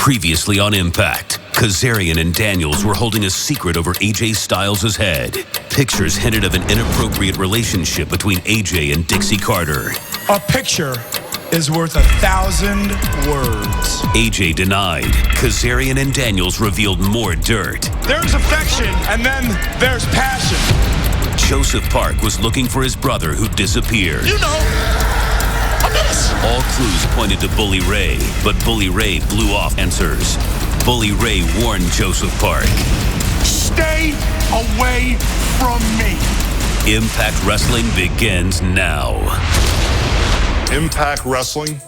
Previously on Impact, Kazarian and Daniels were holding a secret over AJ Styles' head. Pictures hinted of an inappropriate relationship between AJ and Dixie Carter. A picture is worth 1,000 words. AJ denied. Kazarian and Daniels revealed more dirt. There's affection, and then there's passion. Joseph Park was looking for his brother who disappeared. You know, a mess. All clues pointed to Bully Ray, but Bully Ray blew off answers. Bully Ray warned Joseph Park. Stay away from me. Impact Wrestling begins now. Impact Wrestling,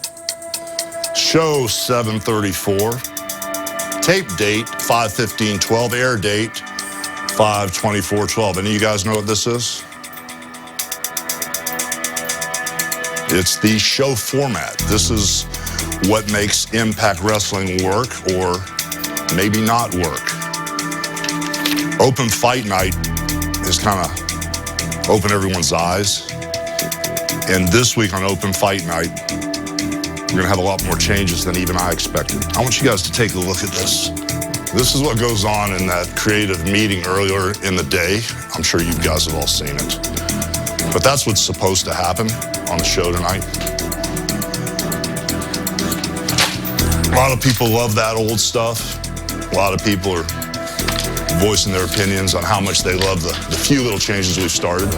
show 734, tape date 5/15/12, air date 5/24/12. Any of you guys know what this is? It's the show format. This is what makes Impact Wrestling work or maybe not work. Open Fight Night has kind of opened everyone's eyes. And this week on Open Fight Night, we're going to have a lot more changes than even I expected. I want you guys to take a look at this. This is what goes on in that creative meeting earlier in the day. I'm sure you guys have all seen it. But that's what's supposed to happen on the show tonight. A lot of people love that old stuff. A lot of people are voicing their opinions on how much they love the few little changes we've started.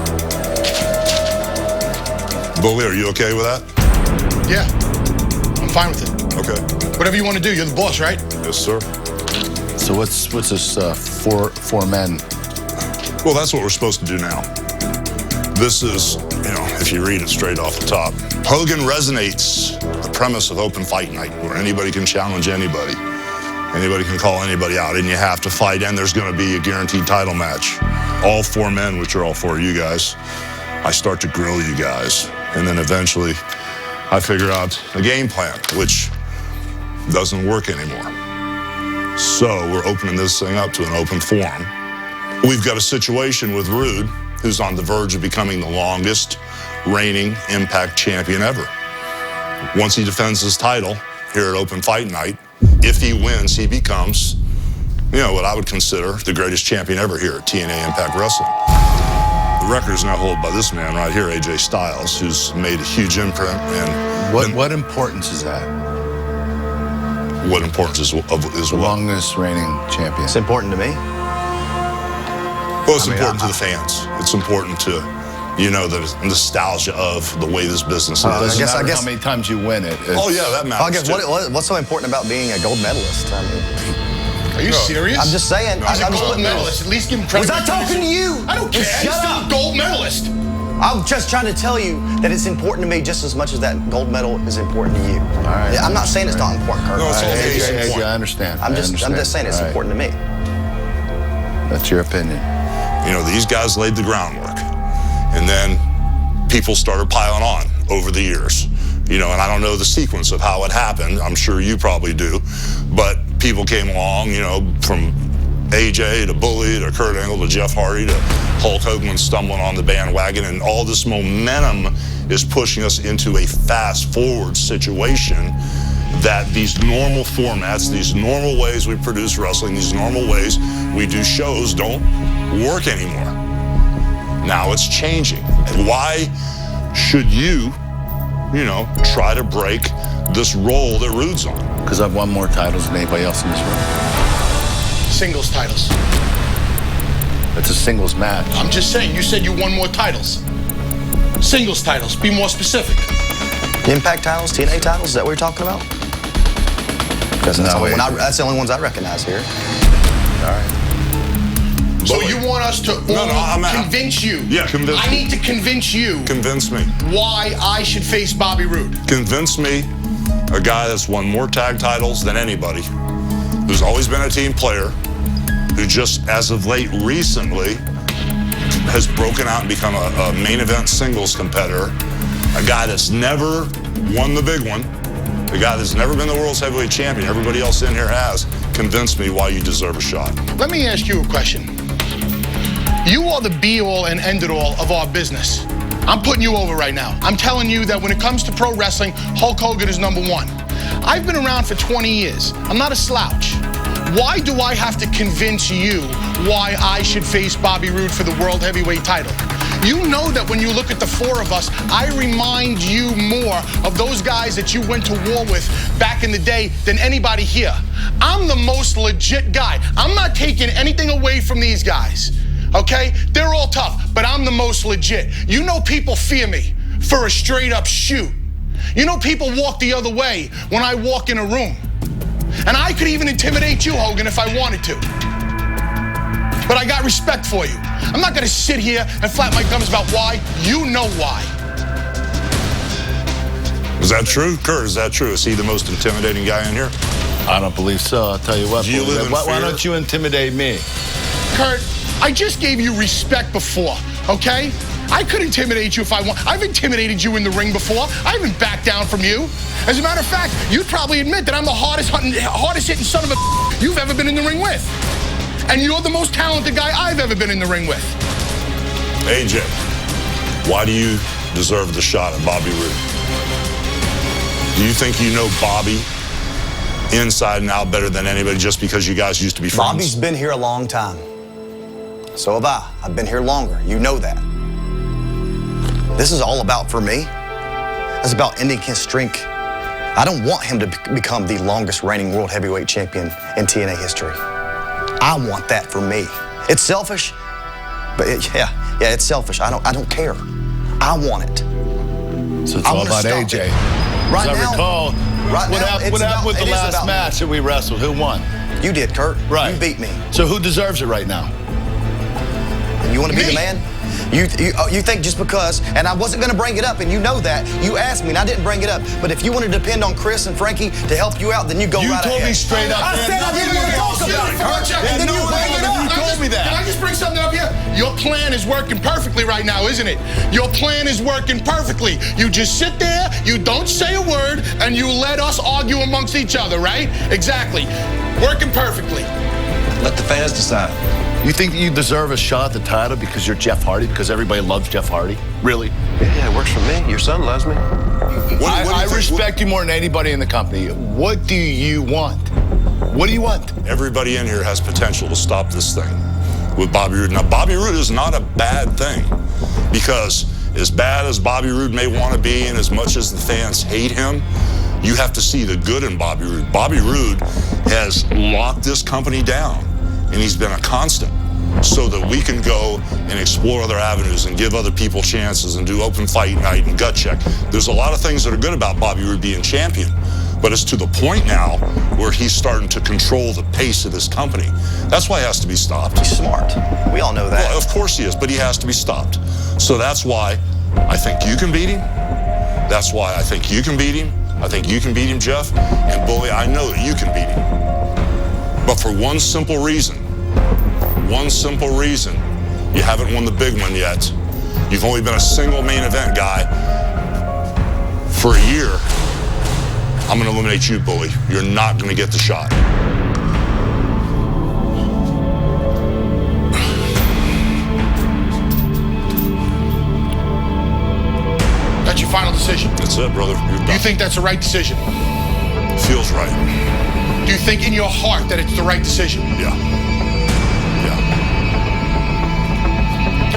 Bully, are you okay with that? Yeah, I'm fine with it. Okay. Whatever you want to do, you're the boss, right? Yes, sir. So what's this four men? Well, that's what we're supposed to do now. This is, if you read it straight off the top, Hogan resonates the premise of Open Fight Night, where anybody can challenge anybody. Anybody can call anybody out, and you have to fight, and there's going to be a guaranteed title match. All four men, which are all four of you guys, I start to grill you guys. And then eventually, I figure out a game plan, which doesn't work anymore. So we're opening this thing up to an open forum. We've got a situation with Rude, who's on the verge of becoming the longest reigning Impact champion ever. Once he defends his title here at Open Fight Night, if he wins, he becomes, what I would consider the greatest champion ever here at TNA Impact Wrestling. The record is now held by this man right here, AJ Styles, who's made a huge imprint. And what importance is that? What importance is The what? longest reigning champion. It's important to me. Well, it's important to the fans. It's important to, the nostalgia of the way this business is. Doesn't I matter guess- how many times you win it. Oh, yeah, that matters. I guess too. what's so important about being a gold medalist? I mean, Are you serious? I'm just saying. He's a I'm just gold putting medalist. At least give him credit. Was I talking to you? I don't care. Just He's shut still up. a gold medalist. I'm just trying to tell you that it's important to me just as much as that gold medal is important to you. All right. Yeah, I'm not saying it's not important, Kurt. No, it's all AJ, case in AJ, point. I understand. I'm just saying it's All right. important to me. That's your opinion. These guys laid the groundwork. And then people started piling on over the years. And I don't know the sequence of how it happened. I'm sure you probably do. But people came along, from AJ to Bully to Kurt Angle to Jeff Hardy to Hulk Hogan stumbling on the bandwagon. And all this momentum is pushing us into a fast-forward situation that these normal formats, these normal ways we produce wrestling, these normal ways we do shows don't work anymore. Now it's changing. And why should you, try to break this role that Rude's on? Because I've won more titles than anybody else in this room. Singles titles. It's a singles match. I'm just saying, you said you won more titles. Singles titles. Be more specific. Impact titles, TNA titles, is that what you're talking about? Because that's the only ones I recognize here. All right. So Bully. you want us to convince you? Yeah, convince I me. need to convince you Convince me. why I should face Bobby Roode. Convince me, a guy that's won more tag titles than anybody, who's always been a team player, who just as of late recently has broken out and become a main event singles competitor, a guy that's never won the big one, a guy that's never been the world's heavyweight champion, everybody else in here has. Convince me why you deserve a shot. Let me ask you a question. You are the be-all and end-it-all of our business. I'm putting you over right now. I'm telling you that when it comes to pro wrestling, Hulk Hogan is #1. I've been around for 20 years. I'm not a slouch. Why do I have to convince you why I should face Bobby Roode for the World Heavyweight title? You know that when you look at the four of us, I remind you more of those guys that you went to war with back in the day than anybody here. I'm the most legit guy. I'm not taking anything away from these guys, okay? They're all tough, but I'm the most legit. You know people fear me for a straight up shoot. You know people walk the other way when I walk in a room. And I could even intimidate you, Hogan, if I wanted to. But I got respect for you. I'm not gonna sit here and flap my gums about why. You know why. Is that true? Kurt, is that true? Is he the most intimidating guy in here? I don't believe so. I'll tell you what. Do you live in why fear? don't you intimidate me? Kurt, I just gave you respect before, okay? I could intimidate you if I want. I've intimidated you in the ring before. I haven't backed down from you. As a matter of fact, you'd probably admit that I'm the hardest hitting son of a you've ever been in the ring with. And you're the most talented guy I've ever been in the ring with. AJ, why do you deserve the shot at Bobby Roode? Do you think you know Bobby inside and out better than anybody just because you guys used to be friends? Bobby's been here a long time. So have I. I've been here longer. You know that. This is all about, for me, it's about ending his streak. I don't want him to become the longest reigning world heavyweight champion in TNA history. I want that for me. It's selfish, but yeah, it's selfish. I don't care. I want it. So it's all about AJ. Right As now, I recall, what happened with the last match that we wrestled? Who won? You did, Kurt. Right. You beat me. So who deserves it right now? And you want to be the man? You think just because, and I wasn't going to bring it up, and you know that. You asked me, and I didn't bring it up. But if you want to depend on Chris and Frankie to help you out, then you go right ahead. You told me straight up. I said I didn't want to talk about it, Kurt. And then you bring it up. You told me that. Can I just bring something up here? Your plan is working perfectly right now, isn't it? Your plan is working perfectly. You just sit there, you don't say a word, and you let us argue amongst each other, right? Exactly. Working perfectly. Let the fans decide. You think that you deserve a shot at the title because you're Jeff Hardy, because everybody loves Jeff Hardy? Really? Yeah, it works for me. Your son loves me. I respect you more than anybody in the company. What do you want? What do you want? Everybody in here has potential to stop this thing with Bobby Roode. Now, Bobby Roode is not a bad thing, because as bad as Bobby Roode may want to be and as much as the fans hate him, you have to see the good in Bobby Roode. Bobby Roode has locked this company down, and he's been a constant so that we can go and explore other avenues and give other people chances and do open fight night and gut check. There's a lot of things that are good about Bobby Roode being champion, but it's to the point now where he's starting to control the pace of this company. That's why he has to be stopped. He's smart. We all know that. Well, of course he is, but he has to be stopped. So that's why I think you can beat him. That's why I think you can beat him. I think you can beat him, Jeff. And Bully, I know that you can beat him. But for one simple reason, you haven't won the big one yet. You've only been a single main event guy for a year. I'm going to eliminate you, Bully. You're not going to get the shot. That's your final decision. That's it, brother. You're done. Do you think that's the right decision? Feels right. Do you think in your heart that it's the right decision? Yeah.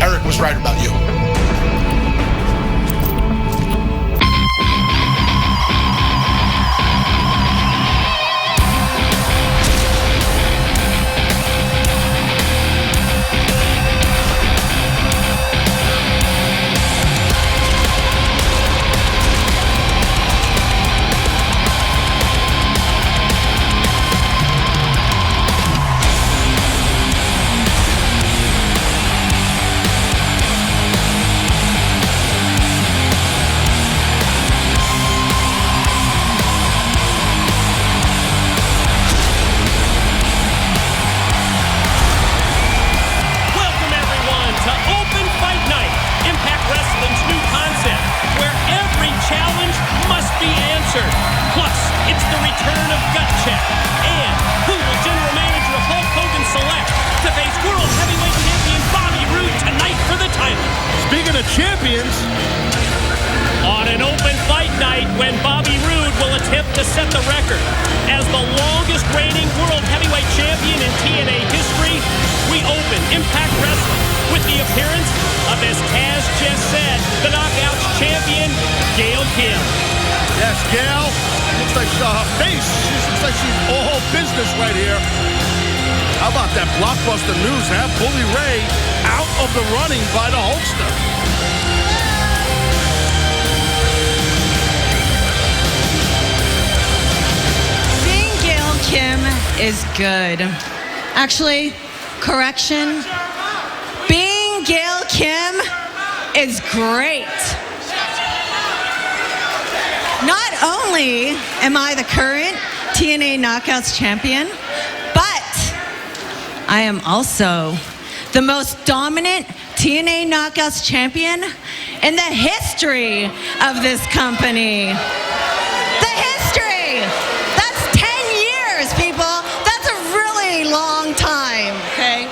Eric was right about you. Champions on an open fight night when Bobby Roode will attempt to set the record. As the longest reigning world heavyweight champion in TNA history, we open Impact Wrestling with the appearance of, as Taz just said, the Knockouts champion, Gail Kim. Yes, Gail. Looks like her face. She looks like she's all business right here. How about that blockbuster news? Have Bully Ray out of the running by the Hulkster. Seeing Gail Kim is good. Actually, correction. Being Gail Kim is great. Not only am I the current TNA Knockouts champion, but I am also the most dominant TNA Knockouts champion in the history of this company. The history! That's 10 years, people. That's a really long time, okay?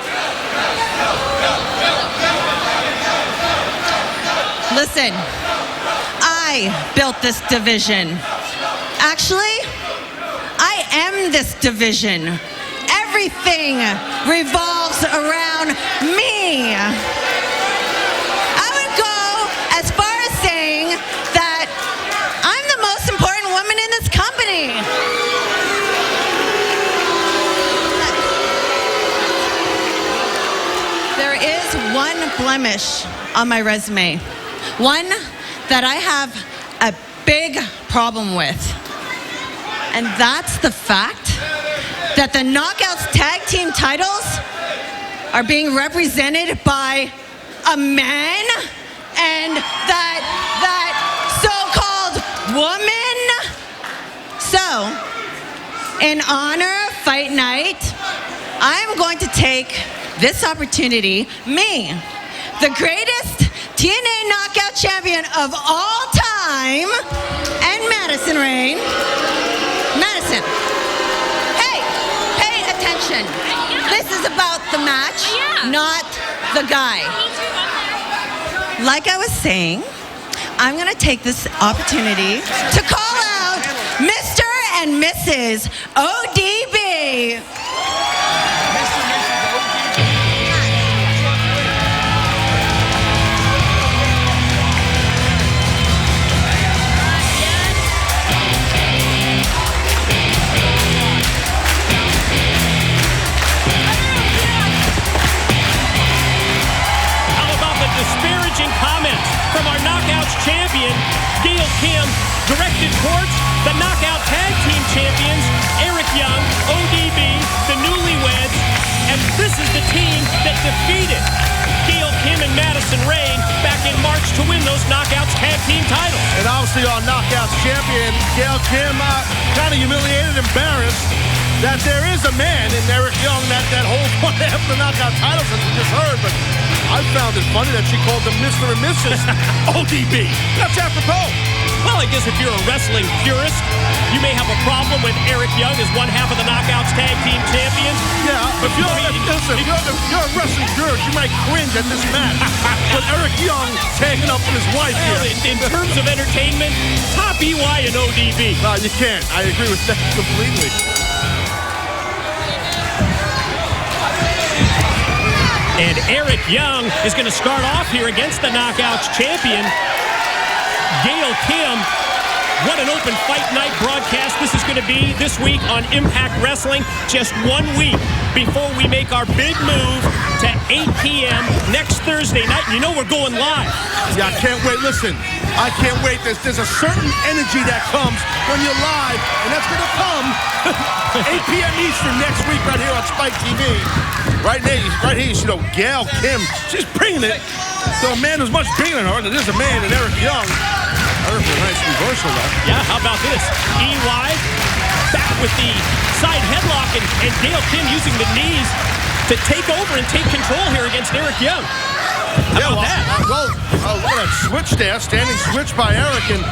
Listen, I built this division. Actually, I am this division. Everything revolves around me. I would go as far as saying that I'm the most important woman in this company. There is one blemish on my resume. One that I have a big problem with. And that's the fact that the Knockouts tag team titles are being represented by a man and that so-called woman. So, in honor of Fight Night, I'm going to take this opportunity, me, the greatest TNA Knockout champion of all time, and Madison Rayne. Madison. This is about the match, not the guy. Like I was saying, I'm going to take this opportunity to call out Mr. and Mrs. ODB. Disparaging comments from our Knockouts champion, Gail Kim, directed towards the Knockout Tag Team champions, Eric Young, ODB, the Newlyweds, and this is the team that defeated Gail Kim and Madison Rayne back in March to win those Knockouts Tag Team titles. And obviously our Knockouts champion, Gail Kim, kind of humiliated, embarrassed that there is a man in Eric Young that holds one half the Knockout titles, as we just heard, but I found it funny that she called them Mr. and Mrs. ODB. That's apropos. Well, I guess if you're a wrestling purist, you may have a problem with Eric Young as one half of the Knockouts Tag Team champions. Yeah, if you're a wrestling purist, you might cringe at this match. But Eric Young tagging up with his wife here. In terms of entertainment, top EY and ODB. No, you can't. I agree with that completely. And Eric Young is going to start off here against the Knockouts champion, Gail Kim. What an open Fight Night broadcast this is going to be this week on Impact Wrestling. Just 1 week before we make our big move to 8 p.m. next Thursday night. You know we're going live. Yeah, I can't wait. Listen, I can't wait. There's a certain energy that comes when you're live, and that's going to come 8 p.m. Eastern next week right here on Spike TV. Right here, you see Gail Kim. She's bringing it to a man who's much bigger than her. There's a man in Eric Young. A nice reversal there. Yeah, how about this? EY back with the side headlock, and Gail Kim using the knees to take over and take control here against Eric Young. How about that? Look at that switch there. Standing switch by Eric, and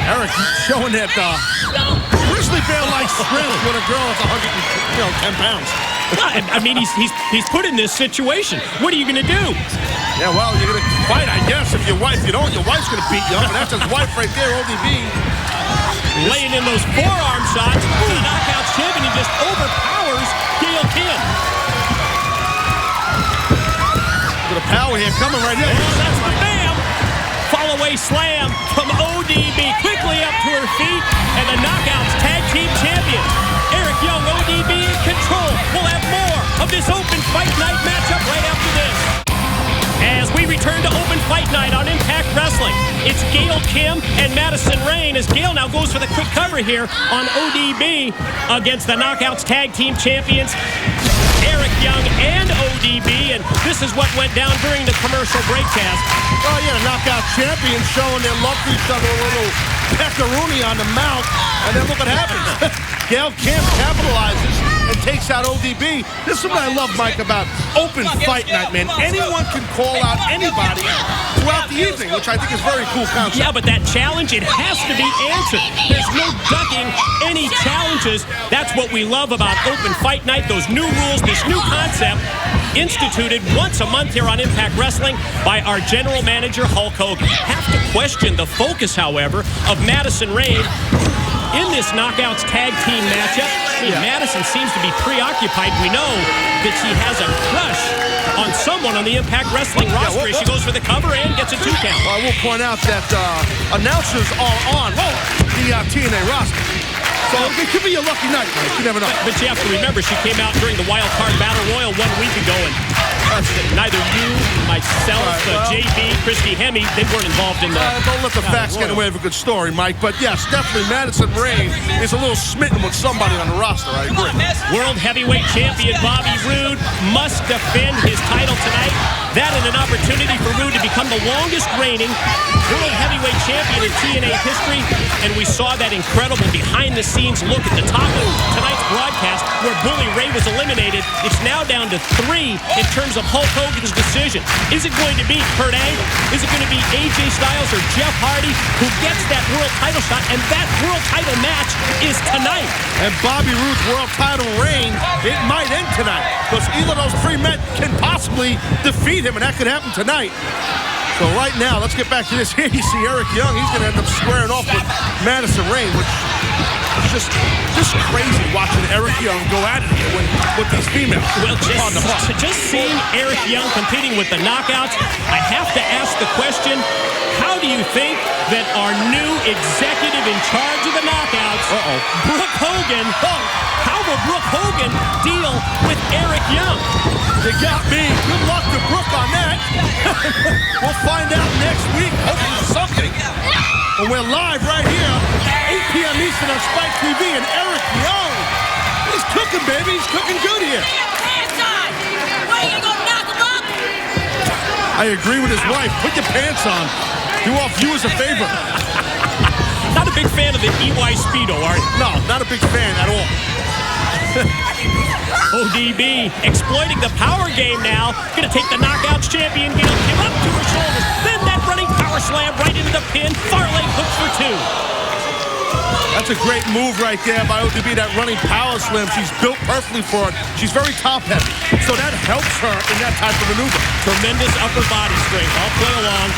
Eric showing that grizzly bear-like strength with a girl that's 110 pounds. I mean, he's put in this situation. What are you going to do? Yeah, well, you're going to fight, I guess. If your wife, your wife's going to beat you up, and that's his wife right there, ODB. laying in those forearm shots. The Knockouts champion, he just overpowers Gail Kim. With a power here coming right now. Oh, that's the bam! Fall-away slam from ODB. Quickly up to her feet. And the Knockouts Tag Team Champions. Eric Young, ODB in control. We'll have more of this Open Fight Night matchup right after this. As we return to Open Fight Night on Impact Wrestling, it's Gail Kim and Madison Rayne as Gail now goes for the quick cover here on ODB against the Knockouts Tag Team Champions, Eric Young and ODB, and this is what went down during the commercial breakcast. Oh, yeah, the Knockout champions showing their love for each other, a little pepperoni on the mouth, and then look what happens. Gail Kim capitalizes and takes out ODB. This is what I love, Mike, about Open Fight Night, man. Anyone can call out anybody throughout the evening, which I think is very cool concept. Yeah, but that challenge, it has to be answered. There's no ducking any challenges. That's what we love about Open Fight Night, those new rules, this new concept instituted once a month here on Impact Wrestling by our general manager, Hulk Hogan. Have to question the focus, however, of Madison Rayne in this Knockouts tag team matchup. Madison seems to be preoccupied. We know that she has a crush on someone on the Impact Wrestling roster. She goes for the cover and gets a 2 count. I will point out that announcers are on the TNA roster. So it could be a lucky night, Mike. You never know. But you have to remember, she came out during the Wild Card Battle Royal 1 week ago, and neither you, myself, JB, Christy Hemme, they weren't involved in that. Don't let the facts get away with a good story, Mike. But yes, definitely Madison Rayne is a little smitten with somebody on the roster. I agree. World Heavyweight Champion Bobby Roode must defend his title tonight. That and an opportunity for Roode to become the longest reigning World Heavyweight Champion in TNA history. And we saw that incredible behind-the-scenes look at the top of tonight's broadcast where Bully Ray was eliminated. It's now down to 3 in terms of Hulk Hogan's decision. Is it going to be Kurt Angle? Is it going to be AJ Styles or Jeff Hardy who gets that world title shot? And that world title match is tonight. And Bobby Roode's world title reign, it might end tonight. Because either of those 3 men can possibly defeat him, and that could happen tonight. So right now, let's get back to this. Here you see Eric Young. He's going to end up squaring off with Madison Rayne, which is just crazy watching Eric Young go at it here with these females. Well, just seeing Eric Young competing with the Knockouts, I have to ask the question, how do you think that our new executive in charge of the Knockouts, Brooke Hogan, how will Brooke Hogan deal with Eric Young? You got me. Good luck to Brooke on that. We'll find out next week. Hopefully something. And we're live right here, 8 p.m. Eastern on Spike TV, and Eric Young, he's cooking, baby. He's cooking good here. I agree with his wife. Put your pants on. Do our viewers a favor. Not a big fan of the EY Speedo, are you? No, not a big fan at all. ODB exploiting the power game now. Gonna take the Knockouts champion, get him up to her shoulders. Then that running power slam right into the pin. Far leg hook for 2. That's a great move right there by ODB, that running power slam. She's built perfectly for it. She's very top heavy, so that helps her in that type of maneuver. Tremendous upper body strength. I'll play along.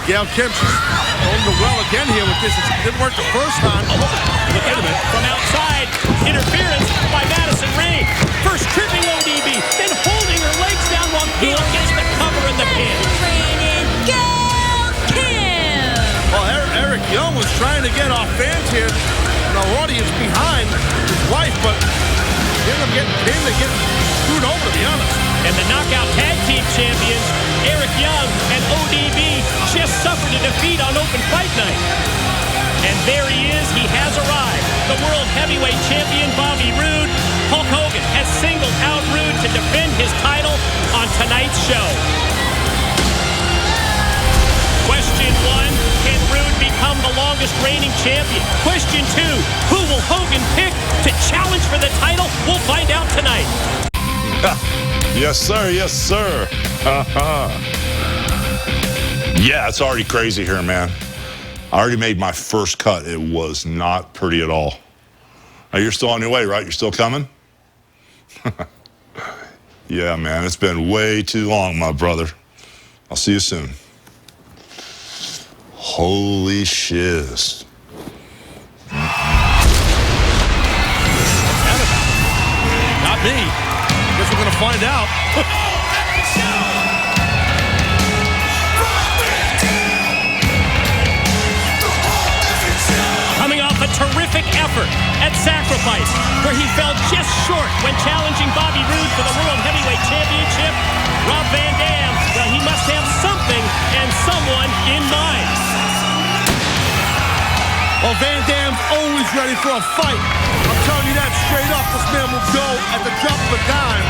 Gail Kim, she's on the well again here with this. It didn't work the first time. Look at it. From outside, interference by Madison Rayne. First tripping ODB, then holding her legs down while Gail gets the cover in the pin. Well, Eric Young was trying to get our fans here and our audience behind his wife, but he ended up getting pinned and getting screwed over, to be honest. And the Knockout Tag Team Champions, Eric Young and ODB, just suffered a defeat on Open Fight Night. And there he is. He has arrived. The World Heavyweight Champion, Bobby Roode. Hulk Hogan has singled out Roode to defend his title on tonight's show. Question 1, can Roode become the longest reigning champion? Question 2, who will Hogan pick to challenge for the title? We'll find out tonight. Yes, sir. Yes, sir. Yeah, it's already crazy here, man. I already made my first cut. It was not pretty at all. Now, you're still on your way, right? You're still coming? Yeah, man. It's been way too long, my brother. I'll see you soon. Holy shiz. Not me. Guess we're going to find out. Coming off a terrific effort at Sacrifice, where he fell just short when challenging Bobby Roode for the World Heavyweight Championship, Rob Van Dam, well, he must have something and someone in mind. Well, Van Dam's always ready for a fight. I'm telling you that straight up. This man will go at the drop of a dime.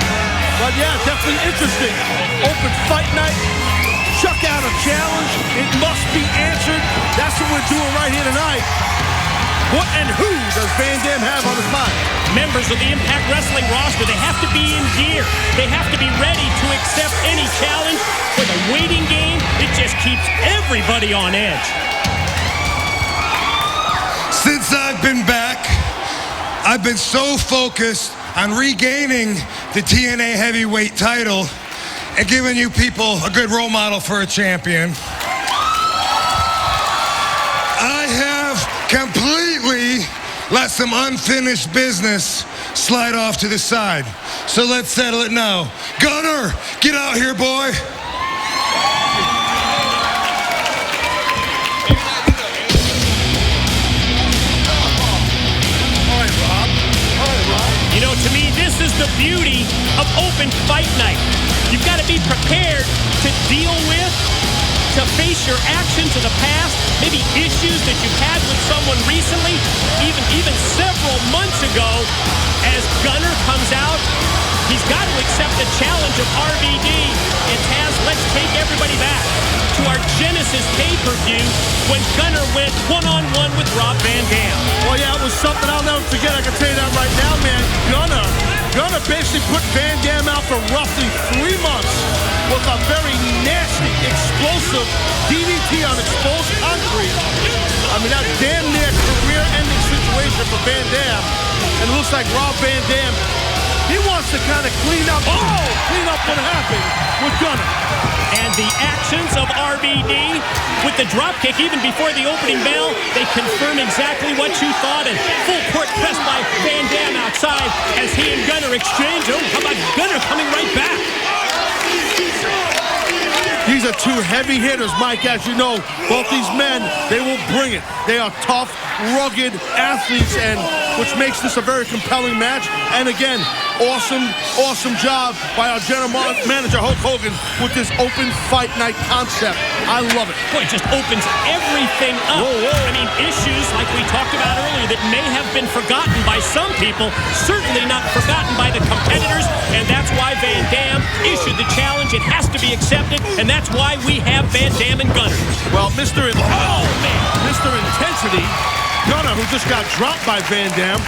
But yeah, definitely interesting. Open fight night. Chuck out a challenge. It must be answered. That's what we're doing right here tonight. What and who does Van Dam have on his mind? Members of the Impact Wrestling roster, they have to be in gear. They have to be ready to accept any challenge. For the waiting game, it just keeps everybody on edge. Since I've been back, I've been so focused on regaining the TNA heavyweight title and giving you people a good role model for a champion. I have completely let some unfinished business slide off to the side. So let's settle it now. Gunner, get out here, boy. You know, to me, this is the beauty of open fight night. You've got to be prepared to deal with, to face your actions in the past, maybe issues that you've had with someone recently, even several months ago. As Gunner comes out, he's got to accept the challenge of RVD. And Taz, let's take everybody back to our Genesis pay-per-view when Gunner went one-on-one with Rob Van Dam. Well, yeah, it was something I'll never forget. I can tell you that right now, man. Gunner basically put Van Dam out for roughly 3 months with a very nasty, explosive DDT on exposed concrete. I mean, that damn near career-ending situation for Van Dam. And it looks like Rob Van Dam, he wants to kind of clean up what happened with Gunner. And the actions of RVD with the dropkick even before the opening bell, they confirm exactly what you thought. And full court press by Van Dam outside as he and Gunner exchange. Oh, how about Gunner coming right back? These are two heavy hitters, Mike, as you know. Both these men, they will bring it. They are tough, rugged athletes, and which makes this a very compelling match. And again, awesome job by our general manager, Hulk Hogan, with this open fight night concept. I love it. Boy, it just opens everything up. Whoa. I mean, issues like we talked about earlier that may have been forgotten by some people, certainly not forgotten by the competitors, and that's why Van Dam issued the challenge. It has to be accepted, and that's why we have Van Dam and Gunner. Well, Mr. Intensity, Gunner, who just got dropped by Van Dam,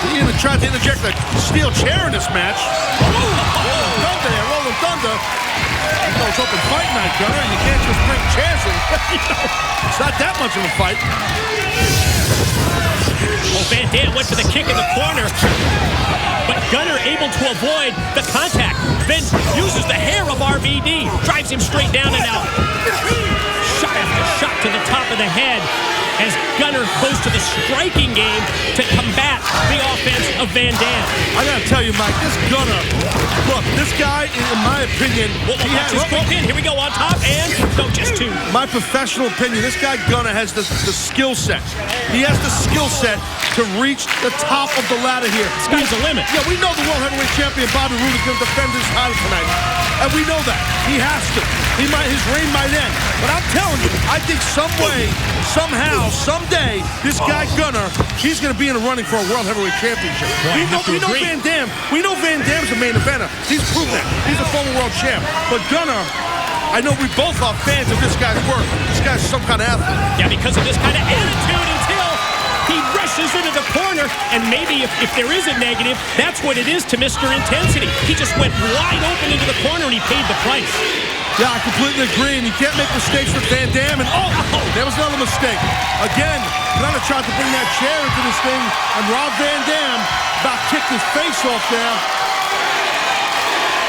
he even tried to interject a steel chair in this match. Rolling Thunder. You know, it's open fight night, Gunner. You can't just bring chairs in. It's not that much of a fight. Well, Van Dam went for the kick in the corner, but Gunner able to avoid the contact. Then uses the hair of RVD, drives him straight down and out. Shot after shot to the top of the head as Gunner goes to the striking game to combat the offense of Van Dam. I gotta tell you, Mike, this Gunner, look, this guy, in my opinion, he has his quick pin. Here we go on top, and no, just two. My professional opinion, this guy Gunner has the skill set. He has the skill set to reach the top of the ladder here. Sky's the limit. Yeah, we know the World Heavyweight Champion Bobby Roode is going to defend his title tonight. And we know that. He has to. His reign might end. But I'm telling you, I think some way, somehow, someday, this guy Gunner, he's going to be in the running for a World Heavyweight Championship. Boy, we know Van Dam. We know Van Dam's a main eventer. He's proven that. He's a former world champ. But Gunner, I know we both are fans of this guy's work. This guy's some kind of athlete. Yeah, because of this kind of attitude until he rushes into the corner, and maybe if there is a negative, that's what it is to Mr. Intensity. He just went wide open into the corner, and he paid the price. Yeah, I completely agree, and you can't make mistakes with Van Dam, and there was another mistake. Again, Gunner tried to bring that chair into this thing, and Rob Van Dam about kicked his face off there.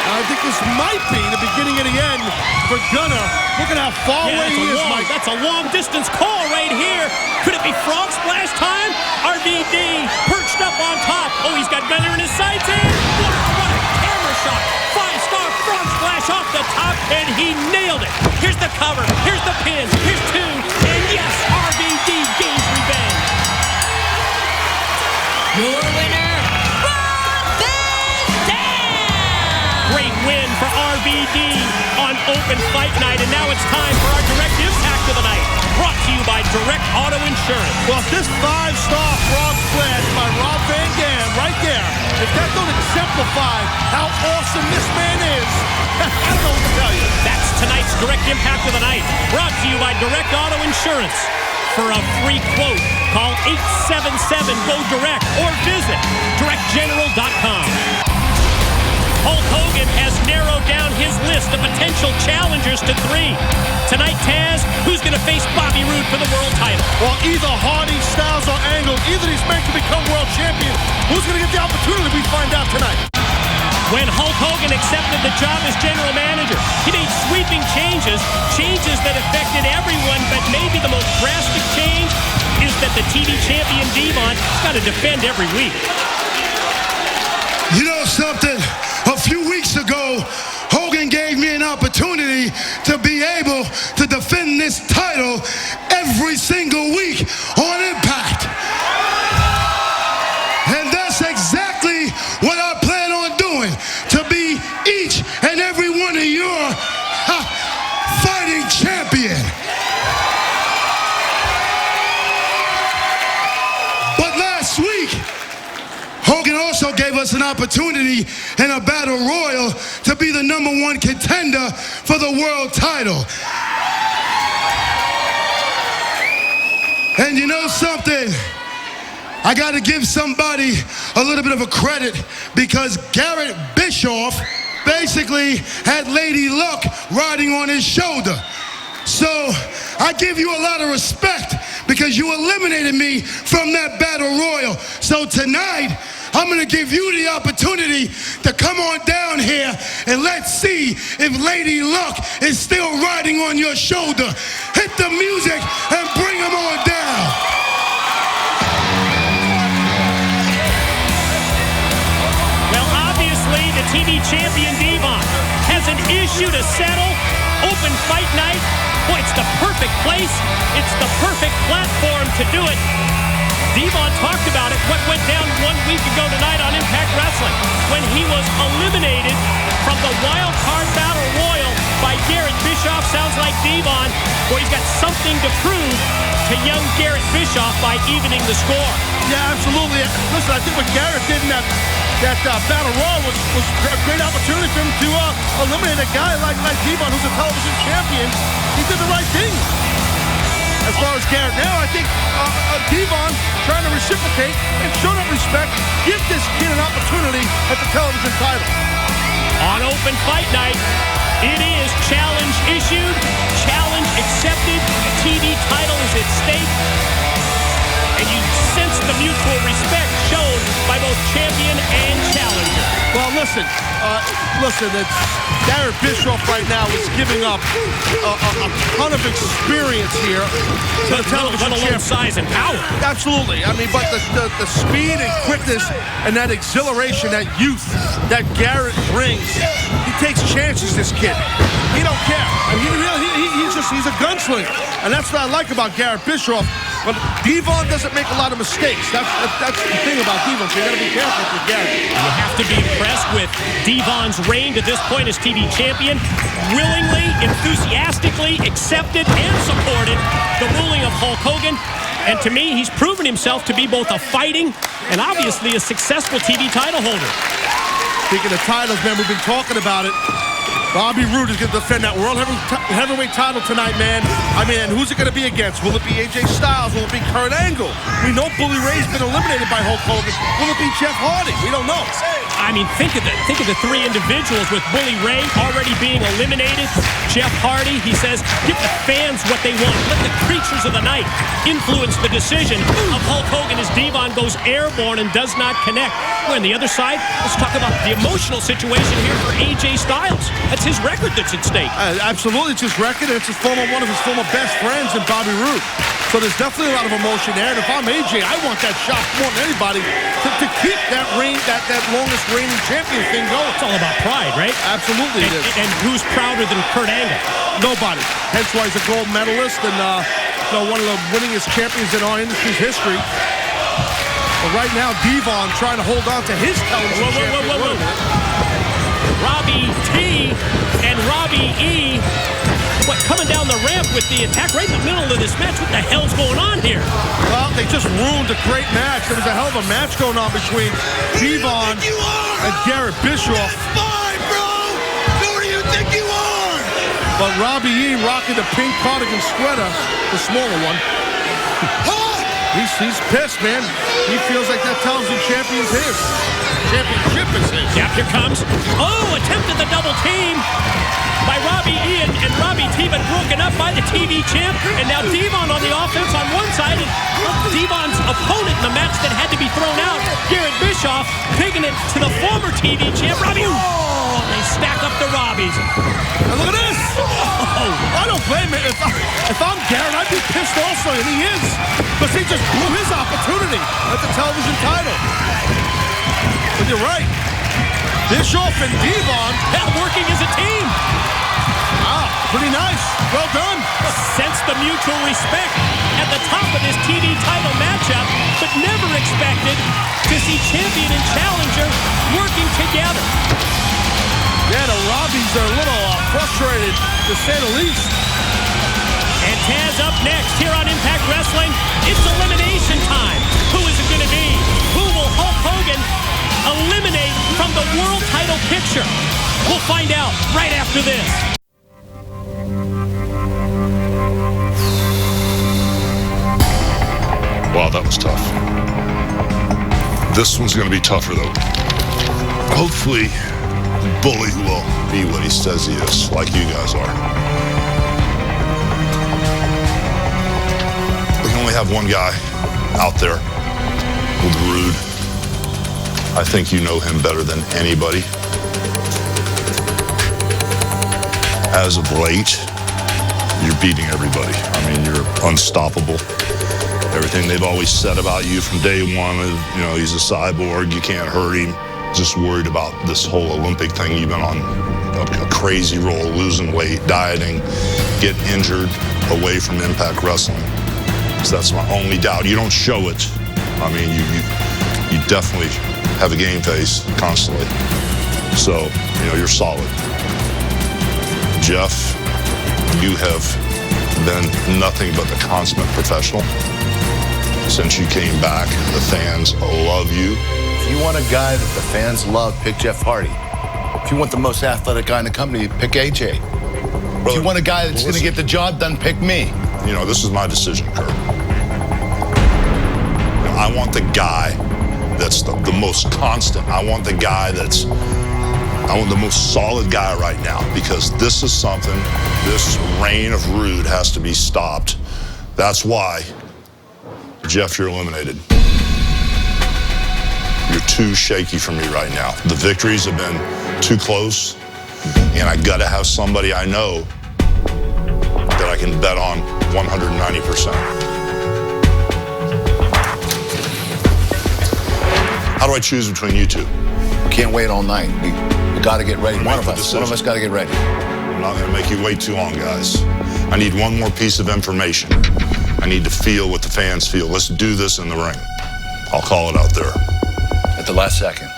I think this might be the beginning of the end for Gunner. Look at how far away he is, Mike. That's a long-distance call right here. Could it be Frog Splash time? RVD perched up on top. Oh, he's got Gunner in his sights. And what a camera shot. Five-star Frog Splash off the top, and he nailed it. Here's the cover. Here's the pin. Here's two. And yes, RVD gains revenge. Your winner, Rob Van Dam! Great win for RVD on Open Fight Night. And now it's time for our direct impact of the night. Brought to you by Direct Auto Insurance. Well, this 5-star Frog Splash by Rob Van Dam right there, if that don't exemplify how awesome this man is, I don't know what to tell you. That's tonight's direct impact of the night. Brought to you by Direct Auto Insurance. For a free quote, call 877-GO-DIRECT or visit directgeneral.com. Hulk Hogan has narrowed down his list of potential challengers to 3. Tonight, Taz, who's going to face Bobby Roode for the world title? Well, either Hardy, Styles, or Angle, either of these men can become world champion. Who's going to get the opportunity? We find out tonight. When Hulk Hogan accepted the job as general manager, he made sweeping changes that affected everyone, but maybe the most drastic change is that the TV champion Devon has got to defend every week. You know something? A few weeks ago, Hogan gave me an opportunity to be able to defend this title every single week on Impact. And that's exactly what I plan on doing, to be each and every one of your fighting champion. But last week, Hogan also gave us an opportunity in a battle royal to be the #1 contender for the world title. And you know something? I got to give somebody a little bit of a credit, because Garrett Bischoff basically had Lady Luck riding on his shoulder. So I give you a lot of respect, because you eliminated me from that battle royal. So tonight, I'm going to give you the opportunity to come on down here, and let's see if Lady Luck is still riding on your shoulder. Hit the music and bring them on down. The TV champion Devon has an issue to settle. Open Fight Night. Boy, it's the perfect place. It's the perfect platform to do it. Devon talked about it, what went down 1 week ago tonight on Impact Wrestling, when he was eliminated from the Wild Card Battle Royal by Garrett Bischoff. Sounds like Devon, boy, he's got something to prove to young Garrett Bischoff by evening the score. Yeah, absolutely. Listen, I think what Garrett did in that Battle Royal was a great opportunity for him to eliminate a guy like Devon, who's a television champion. He did the right thing. As far as Garrett now, I think Devon trying to reciprocate and show that respect, give this kid an opportunity at the television title. On Open Fight Night, it is challenge issued, challenge accepted, TV title is at stake, and you sense the mutual respect shown by both champion and challenger. Well, listen, it's Garrett Bischoff right now is giving up a ton of experience here to the television champion. Size and power. Absolutely. I mean, but the speed and quickness and that exhilaration, that youth that Garrett brings, he takes chances, this kid. He don't care. I mean, he's a gunslinger. And that's what I like about Garrett Bischoff. But Devon doesn't make a lot of mistakes. That's the thing about Devon, so you got to be careful with Garrett. You have to be impressed with Devon's reign to this point as TV champion. Willingly, enthusiastically accepted and supported the ruling of Hulk Hogan. And to me, he's proven himself to be both a fighting and obviously a successful TV title holder. Speaking of titles, man, we've been talking about it. Bobby Roode is going to defend that World Heavyweight title tonight, man. I mean, and who's it going to be against? Will it be AJ Styles? Will it be Kurt Angle? We know Bully Ray's been eliminated by Hulk Hogan. Will it be Jeff Hardy? We don't know. I mean, think of the three individuals with Bully Ray already being eliminated. Jeff Hardy, he says, give the fans what they want. Let the creatures of the night influence the decision of Hulk Hogan as Devon goes airborne and does not connect. On the other side, let's talk about the emotional situation here for AJ Styles. That's his record that's at stake. Absolutely, it's his record, and it's one of his former best friends in Bobby Roode. So there's definitely a lot of emotion there. And if I'm AJ, I want that shot more than anybody to keep that longest reigning champion thing going. It's all about pride, right? Absolutely it is. And who's prouder than Kurt Angle? Nobody. Hence why he's a gold medalist and one of the winningest champions in our industry's history. But right now, Devon trying to hold on to his television champion. Robbie T and Robbie E. Coming down the ramp with the attack right in the middle of this match. What the hell's going on here? Well, they just ruined a great match. There was a hell of a match going on between Devon and Garrett Bischoff. Fine, bro! Who do you think you are? But Robbie E rocking the pink cardigan sweater, the smaller one. He's pissed, man. He feels like that television champion's his. Championship is his. Yep, here comes. Oh, attempted the double team by Robbie E and Robbie T, but broken up by the TV champ. And now Devon on the offense on one side, and Devon's opponent in the match that had to be thrown out, Garrett Bischoff, taking it to the former TV champ, Robbie. Oh, they stack up the Robbies. And look at this. Oh, I don't blame it. If I'm Garrett, I'd be pissed also, and he is. Because he just blew his opportunity at the television title. But you're right. Bischoff and Devon working as a team. Wow, pretty nice. Well done. Sense the mutual respect at the top of this TV title matchup, but never expected to see champion and challenger working together. Yeah, the Robbies are a little frustrated, to say the least. And Taz up next here on Impact Wrestling. It's elimination time. Who is it going to be? Who will Hulk Hogan eliminate from the world title picture? We'll find out right after this. Wow, that was tough. This one's going to be tougher, though. Hopefully, Bully will be what he says he is, like you guys are. We can only have one guy out there with Roode. I think you know him better than anybody. As of late, you're beating everybody. I mean, you're unstoppable. Everything they've always said about you from day one, he's a cyborg, you can't hurt him. Just worried about this whole Olympic thing. You've been on a crazy roll, losing weight, dieting, get injured away from Impact Wrestling. So that's my only doubt. You don't show it. I mean, you definitely have a game face constantly. So, you're solid. Jeff, you have been nothing but the consummate professional. Since you came back, the fans love you. If you want a guy that the fans love, pick Jeff Hardy. If you want the most athletic guy in the company, pick AJ. If you want a guy that's going to get the job done, pick me. This is my decision, Kurt. I want the guy that's the most constant. I want the most solid guy right now, because this is something, this reign of Roode has to be stopped. That's why, Jeff, you're eliminated. You're too shaky for me right now. The victories have been too close, and I gotta have somebody I know that I can bet on 190%. How do I choose between you two? Can't wait all night. We gotta get ready. One of us gotta get ready. I'm not gonna make you wait too long, guys. I need one more piece of information. I need to feel what the fans feel. Let's do this in the ring. I'll call it out there. At the last second.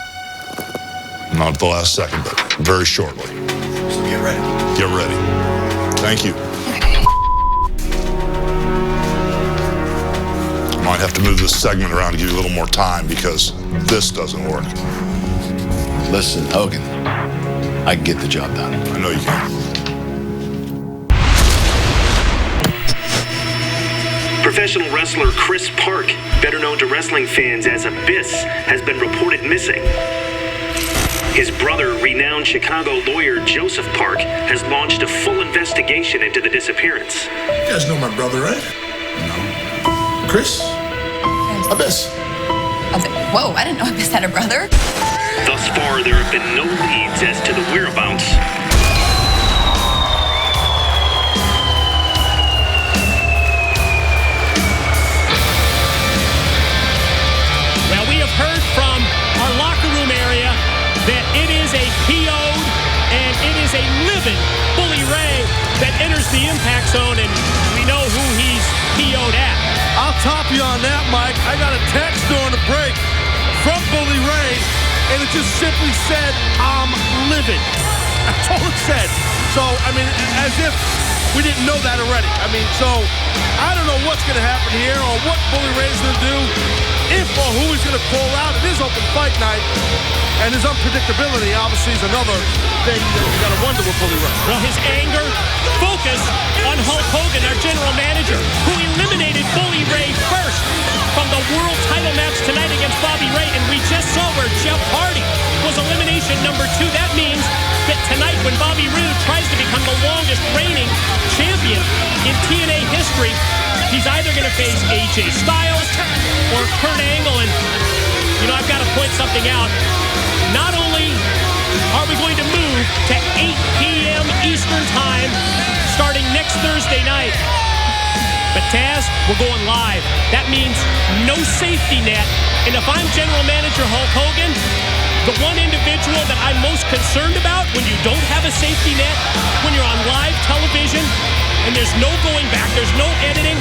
Not at the last second, but very shortly. So get ready. Get ready. Thank you. I might have to move this segment around to give you a little more time because this doesn't work. Listen, Hogan, I can get the job done. I know you can. Professional wrestler Chris Park, better known to wrestling fans as Abyss, has been reported missing. His brother, renowned Chicago lawyer Joseph Park, has launched a full investigation into the disappearance. You guys know my brother, right? No. Chris? Abyss. Whoa, I didn't know Abyss had a brother. Thus far, there have been no leads as to the whereabouts. Well, we have heard from our locker room area that it is a PO'd and it is a living Bully Ray that enters the impact zone, and we know who he's PO'd at. I'll top you on that, Mike. I got a text during the break from Bully Ray, and it just simply said, I'm living. That's all it said. So, I mean, as if we didn't know that already. I mean, so I don't know what's going to happen here or what Bully Ray's going to do, if or who he's going to call out. It is open fight night, and his unpredictability obviously is another thing that you got to wonder with Bully Ray. Well, his anger focused on Hulk Hogan, our general manager, who eliminated Bully Ray first from the world title match tonight against Bobby Ray, and we just saw where Jeff Hardy was elimination number 2. That means that tonight, when Bobby Roode tries to become the longest reigning champion in TNA history, he's either going to face AJ Styles or Kurt Angle. And, you know, I've got to point something out. Not only are we going to move to 8 p.m. Eastern Time starting next Thursday night, but Taz, we're going live. That means no safety net. And if I'm general manager Hulk Hogan, the one individual that I'm most concerned about when you don't have a safety net, when you're on live television, and there's no going back, there's no editing,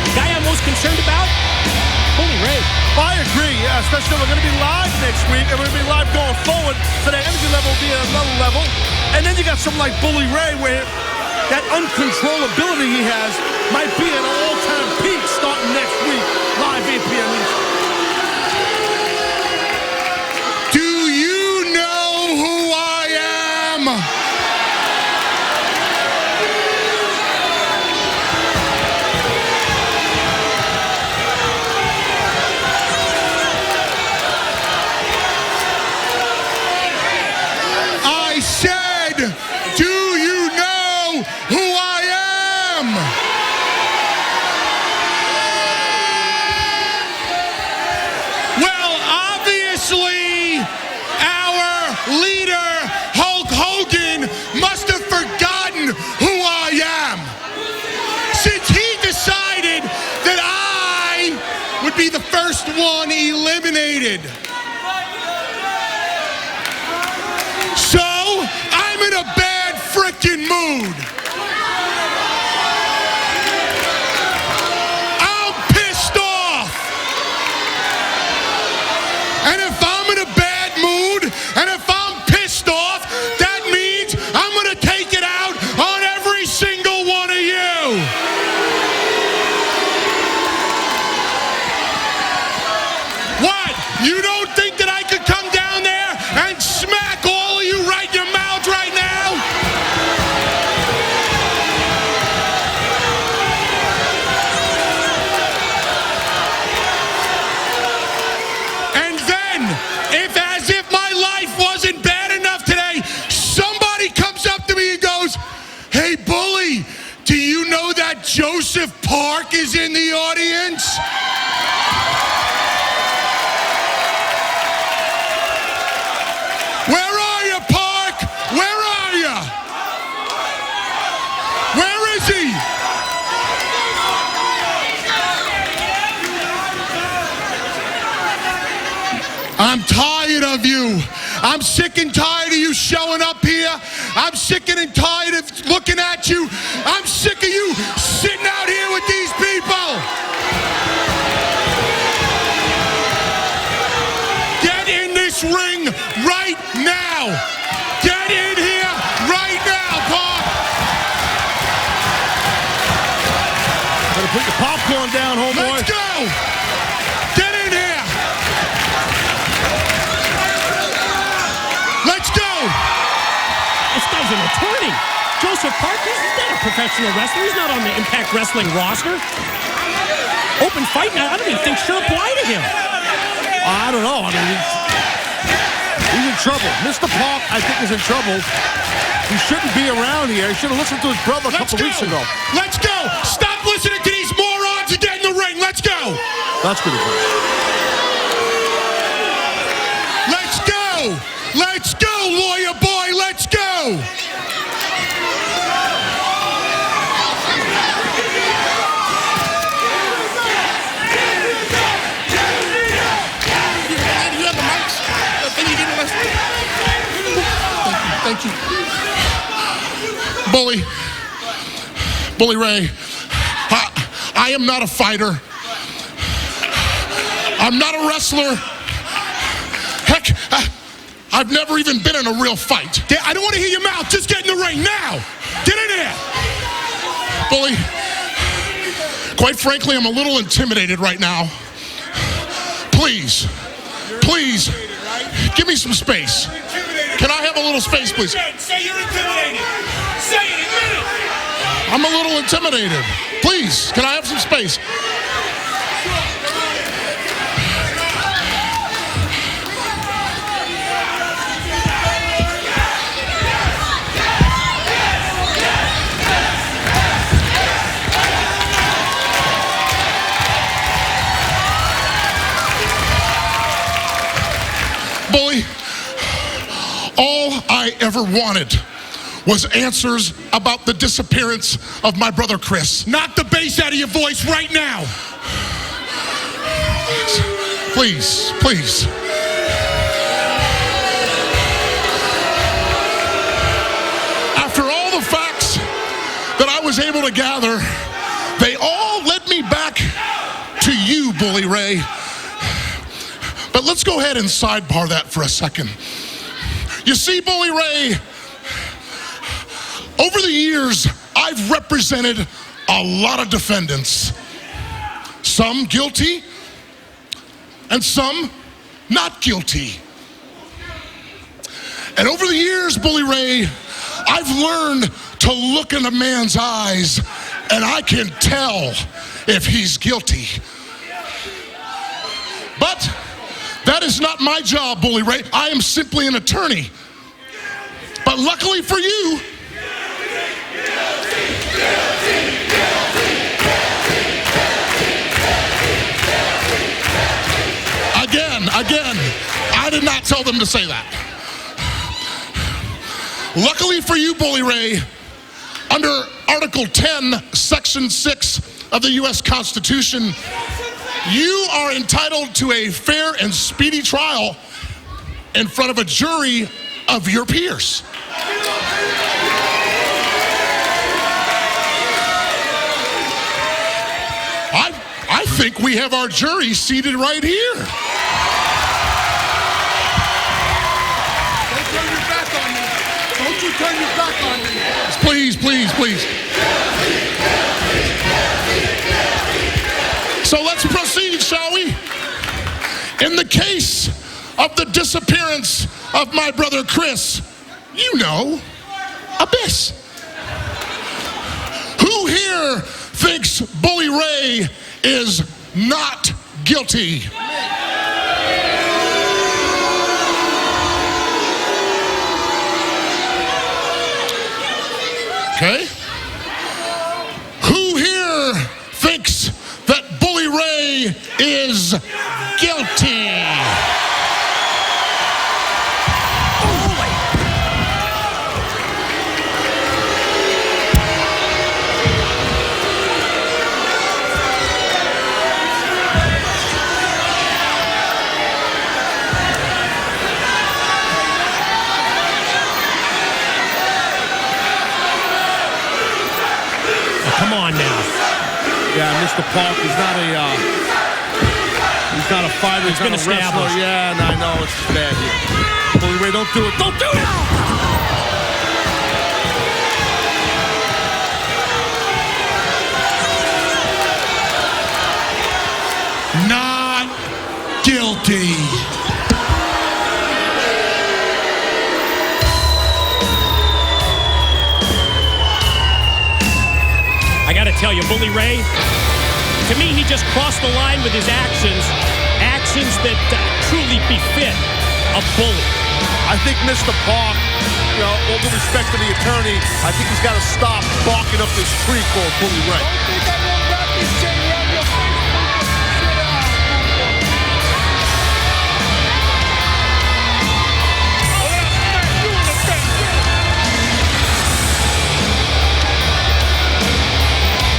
the guy I'm most concerned about, Bully Ray. I agree, yeah, especially if we're going to be live next week, and we're going to be live going forward, so the energy level will be at another level. And then you got something like Bully Ray, where that uncontrollability he has might be at an all-time peak starting next week, live 8 p.m. Eastern. Do you know who I am? I said, do you know who I am? Well, obviously, our leader, Hulk Hogan, must have forgotten who I am, since he decided that I would be the first one eliminated. So, I'm in a bad frickin' mood. I'm pissed off. And if I'm in a bad mood, and if I'm pissed off, that means I'm gonna take it out on every single one of you. What? You don't think that I could come down there and smack all of you right in your mouths right now? And then, as if my life wasn't bad enough today, somebody comes up to me and goes, "Hey, Bully, do you know that Joseph Park is in the audience?" Where are you, Park? Where are you? Where is he? I'm tired of you. I'm sick and tired of you showing up here. I'm sick and tired of looking at you. I'm sick of you sitting out here with these people. Get in this ring right now. Get in here right now, Park. Better put your popcorn down, homeboy. Let's go. Get in here. Let's go. This guy's an attorney. Joseph Park, he's not a professional wrestler. He's not on the Impact Wrestling roster. Open fight night, I don't even think should apply to him. I don't know. I mean, he's in trouble. Mr. Park, I think, is in trouble. He shouldn't be around here. He should have listened to his brother a couple weeks ago. Let's go. Stop listening to these morons and get in the ring. Let's go. That's good advice. Let's go. Let's go, lawyer boy. Let's go. Thank you. Bully Ray, I am not a fighter. I'm not a wrestler. Heck, I've never even been in a real fight. I don't want to hear your mouth. Just get in the ring now. Get in there. Bully, quite frankly, I'm a little intimidated right now. Please, give me some space. Can I have a little space, please? Say you're intimidated. Say it, admit it. I'm a little intimidated. Please, can I have some space? Bully, all I ever wanted was answers about the disappearance of my brother Chris. Knock the bass out of your voice right now. Please. After all the facts that I was able to gather, they all led me back to you, Bully Ray. But let's go ahead and sidebar that for a second. You see, Bully Ray, over the years, I've represented a lot of defendants. Some guilty, and some not guilty. And over the years, Bully Ray, I've learned to look in a man's eyes, and I can tell if he's guilty. But that is not my job, Bully Ray. I am simply an attorney. But luckily for you, again, I did not tell them to say that. Luckily for you, Bully Ray, under Article 10, Section 6 of the U.S. Constitution, you are entitled to a fair and speedy trial in front of a jury of your peers. I think we have our jury seated right here. Don't turn your back on me. Don't you turn your back on me. Please. So let's proceed, shall we? In the case of the disappearance of my brother Chris, you know, Abyss. Who here thinks Bully Ray is not guilty? Okay. Who here thinks that Bully Ray is guilty? Come on now. Yeah, Mr. Park, he's not a fighter. He's not a wrestler. Yeah, and I know it's bad here. Bully Ray, don't do it. Don't do it! Not guilty. I got to tell you, Bully Ray, to me, he just crossed the line with his actions that truly befit a bully. I think Mr. Park, you know, all due respect to the attorney, I think he's got to stop barking up this tree called Bully Ray.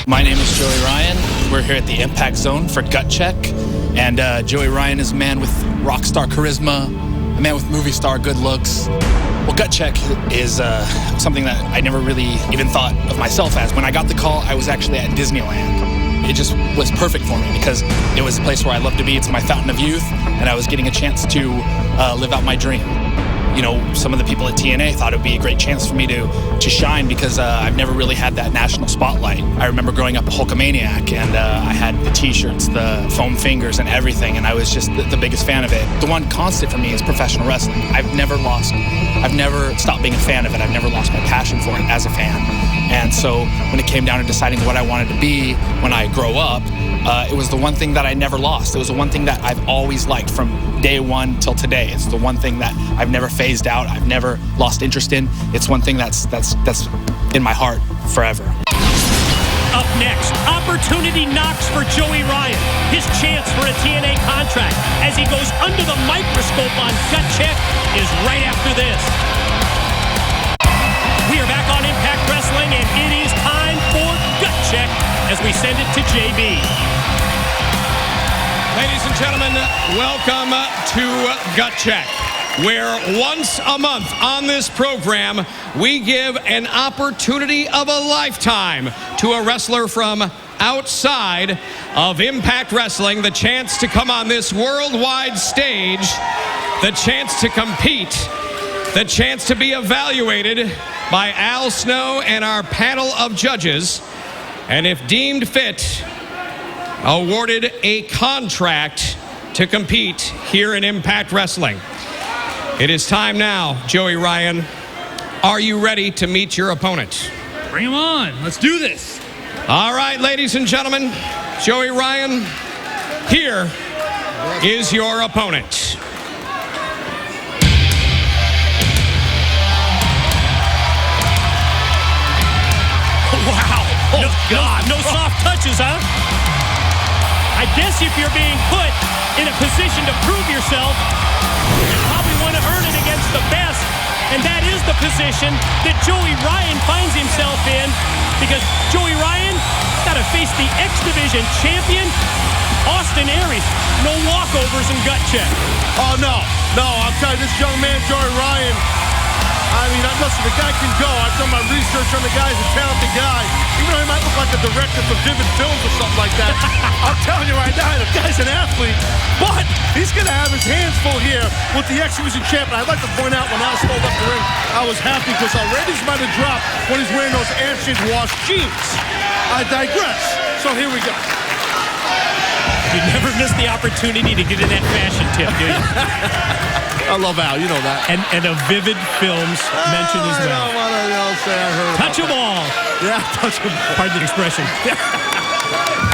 My name is Joey Ryan. We're here at the Impact Zone for Gut Check. And Joey Ryan is a man with rock star charisma, a man with movie star good looks. Well, Gut Check is something that I never really even thought of myself as. When I got the call, I was actually at Disneyland. It just was perfect for me because it was a place where I love to be. It's my fountain of youth, and I was getting a chance to live out my dream. You know, some of the people at TNA thought it would be a great chance for me to shine because I've never really had that national spotlight. I remember growing up a Hulkamaniac, and I had the t-shirts, the foam fingers, and everything, and I was just the biggest fan of it. The one constant for me is professional wrestling. I've never stopped being a fan of it. I've never lost my passion for it as a fan. And so when it came down to deciding what I wanted to be when I grow up, it was the one thing that I never lost. It was the one thing that I've always liked from day one till today. It's the one thing that I've never phased out. I've never lost interest in. It's one thing that's in my heart forever. Up next, opportunity knocks for Joey Ryan. His chance for a TNA contract as he goes under the microscope on Gut Check is right after this. We are back on Impact Wrestling, and it is time for Gut Check as we send it to JB. Ladies and gentlemen, welcome to Gut Check, where once a month on this program, we give an opportunity of a lifetime to a wrestler from outside of Impact Wrestling, the chance to come on this worldwide stage, the chance to compete, the chance to be evaluated by Al Snow and our panel of judges, and if deemed fit, awarded a contract to compete here in Impact Wrestling. It is time now, Joey Ryan. Are you ready to meet your opponent? Bring him on. Let's do this. All right, ladies and gentlemen, Joey Ryan, here is your opponent. Wow. Oh, God. No soft touches, huh? I guess if you're being put in a position to prove yourself, you probably want to earn it against the best. And that is the position that Joey Ryan finds himself in, because Joey Ryan got to face the X Division champion, Austin Aries. No walkovers in Gut Check. Oh, no. I'll tell you, this young man, Joey Ryan, I mean, listen, the guy can go. I've done my research on the guy. He's a talented guy. Even though he might look like a director for Vivid Films or something like that. I'm telling you right now, the guy's an athlete. But he's going to have his hands full here with the X Division champion. I'd like to point out when Al stole up the ring, I was happy because our ratings might have dropped when he's wearing those Anshin wash jeans. I digress. So here we go. You never miss the opportunity to get in that fashion tip, do you? I love Al, you know that. And a Vivid Films mention as well. I don't want to say I heard touch them all. Yeah, touch them all. Pardon the expression.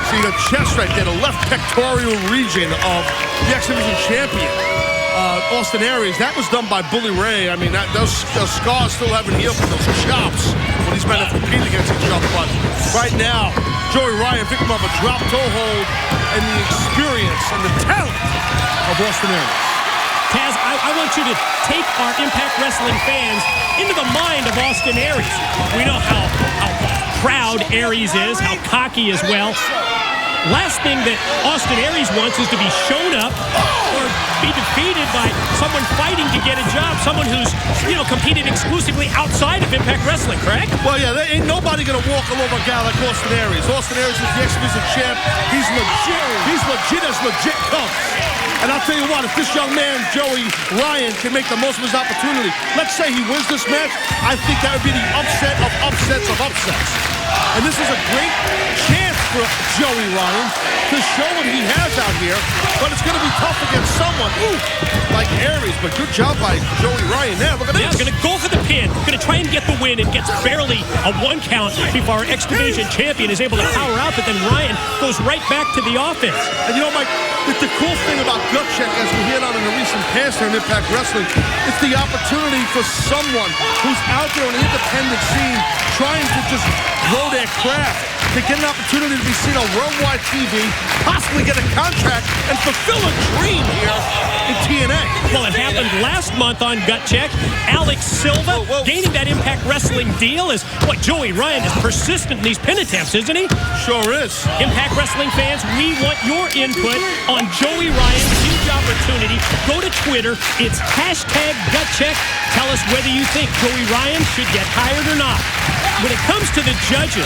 See the chest right there, the left pectoral region of the X Division champion, Austin Aries. That was done by Bully Ray. I mean, those scars still haven't healed from those chops when he's been competing against each other. But right now, Joey Ryan, victim of a drop toe hold, and the experience and the talent of Austin Aries. Taz, I want you to take our Impact Wrestling fans into the mind of Austin Aries. We know how proud Aries is, how cocky as well. Last thing that Austin Aries wants is to be shown up or be defeated by someone fighting to get a job, someone who's, competed exclusively outside of Impact Wrestling, correct? Well, yeah, there ain't nobody gonna walk all over a guy like Austin Aries. Austin Aries is the X Division champ. He's legit. He's legit as legit comes. And I'll tell you what, if this young man, Joey Ryan, can make the most of his opportunity, let's say he wins this match, I think that would be the upset of upsets of upsets. And this is a great chance for Joey Ryan to show what he has out here, but it's going to be tough against someone like Aries. But good job by Joey Ryan there. Look at this. Yeah, he's going to go for the pin, going to try and get the win, and gets barely a 1 count before our X Division champion is able to power out, but then Ryan goes right back to the offense. And you know, Mike, The cool thing about gut check, as we hit on in a recent past here in Impact Wrestling, it's the opportunity for someone who's out there on an independent scene trying to just grow their craft to get an opportunity to be seen on worldwide TV, possibly get a contract, and fulfill a dream here in TNA. Well, it happened last month on Gut Check. Alex Silva gaining that Impact Wrestling deal is what Joey Ryan is persistent in these pin attempts, isn't he? Sure is. Impact Wrestling fans, we want your input on Joey Ryan's huge opportunity. Go to Twitter. It's #GutCheck. Tell us whether you think Joey Ryan should get hired or not. When it comes to the judges,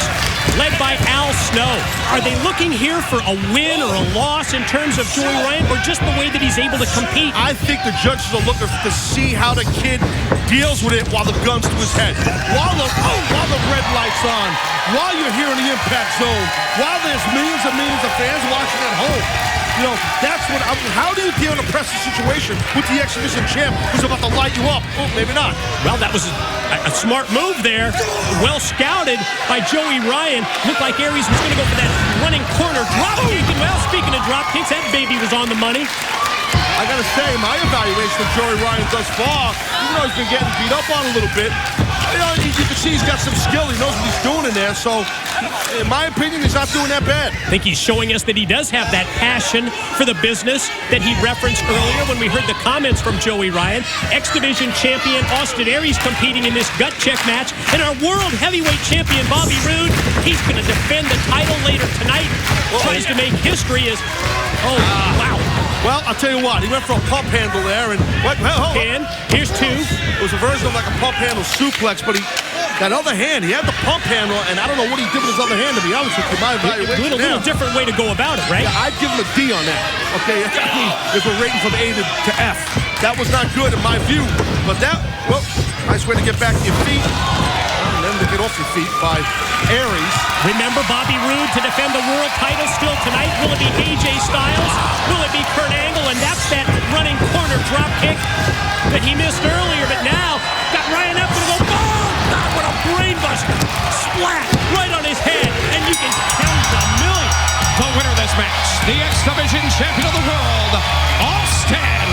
led by Al Snow, are they looking here for a win or a loss in terms of Joey Ryan, or just the way that he's able to compete? I think the judges are looking to see how the kid deals with it while the gun's to his head, while the red light's on, while you're here in the Impact Zone, while there's millions and millions of fans watching at home. You know, that's what how do you deal in a pressure situation with the exhibition champ who's about to light you up? Oh, maybe not. Well, that was a smart move there. Well scouted by Joey Ryan. Looked like Aries was going to go for that running corner drop kick. And well, speaking of drop kicks, that baby was on the money. I got to say, my evaluation of Joey Ryan thus far, even though he's been getting beat up on a little bit, you know, you can see he's got some skill. He knows what he's doing in there. So, in my opinion, he's not doing that bad. I think he's showing us that he does have that passion for the business that he referenced earlier when we heard the comments from Joey Ryan. X-Division champion Austin Aries competing in this Gut Check match. And our world heavyweight champion Bobby Roode, he's going to defend the title later tonight. Tries to make history as... Oh, wow. Well, I'll tell you what. He went for a pump handle there. And and here's two. It was a version of like a pump handle suplex, but that other hand, he had the pump handle, and I don't know what he did with his other hand, to be honest with you. My evaluation a little different way to go about it, right? Yeah, I'd give him a D on that. Okay, I mean, if we're rating from A to F. That was not good in my view. But that, well, nice way to get back to your feet. And then to get off your feet by Aries. Remember Bobby Roode to defend the world title still tonight. Will it be AJ Styles? Will it be Kurt Angle? And that's that running corner drop kick that he missed earlier. But now, got Ryan up and go, oh, God, what a brain buster. Splat right on his head. And you can count a million. The winner of this match, the X-Division champion of the world, Austin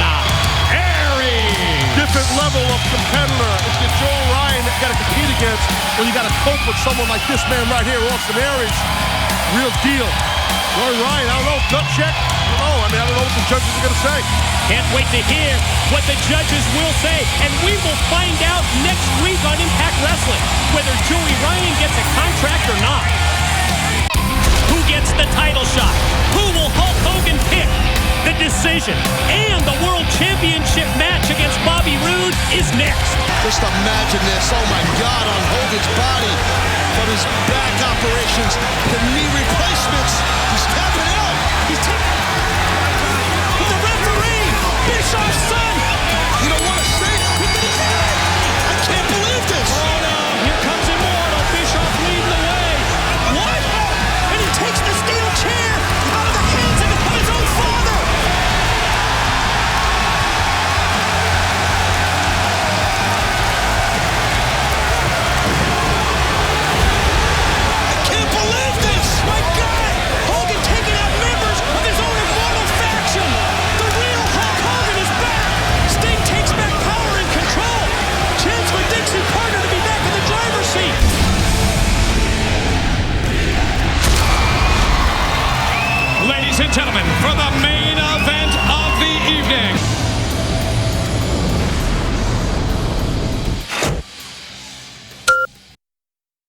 Aries. Different level of competitor. It's Joel Ryan that you got to compete against when you got to cope with someone like this man right here, Austin Aries. Real deal. Joel Ryan, I don't know, gut check. I don't know what the judges are going to say. Can't wait to hear what the judges will say. And we will find out next week on Impact Wrestling whether Joey Ryan gets a contract or not. Who gets the title shot? Who will Hulk Hogan pick? The decision and the World Championship match against Bobby Roode is next. Just imagine this. Oh, my God, on Hogan's body. From his back operations, the knee replacements. He's tapping out. He's tapping out. The referee, Bischoff's son. You don't want to say it. I can't believe this. Oh, no. Here comes Immortal. Bischoff leading the way. What? And he takes the steel chair out of the hands of his own father. I can't believe this. My God. Hogan taking out members of his own Immortal faction. The real Hulk Hogan is back. Sting takes back power and control. Chance for Dixie Carter to be back in the driver's seat. Ladies and gentlemen, for the main